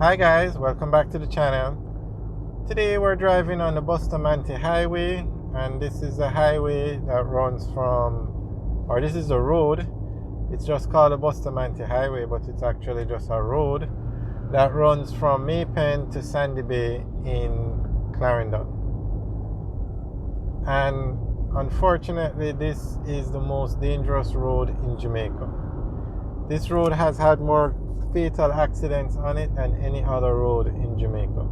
Hi guys, welcome back to the channel. Today we're driving on the Bustamante Highway, and this is a highway that runs this is a road. It's just called the Bustamante Highway, but it's actually just a road that runs from Maypen to Sandy Bay in Clarendon. And unfortunately, this is the most dangerous road in Jamaica. This road has had more fatal accidents on it than any other road in Jamaica.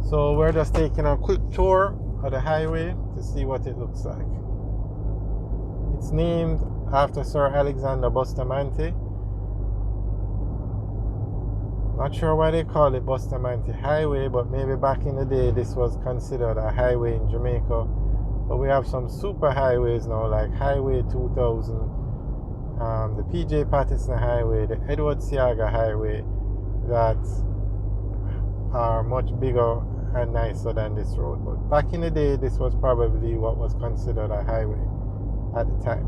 So we're just taking a quick tour of the highway to see what it looks like. It's named after Sir Alexander Bustamante. Not sure why they call it Bustamante Highway, but maybe back in the day this was considered a highway in Jamaica. But we have some super highways now, like Highway 2000, the PJ Patterson Highway, the Edward Seaga Highway, that are much bigger and nicer than this road. But back in the day, this was probably what was considered a highway at the time.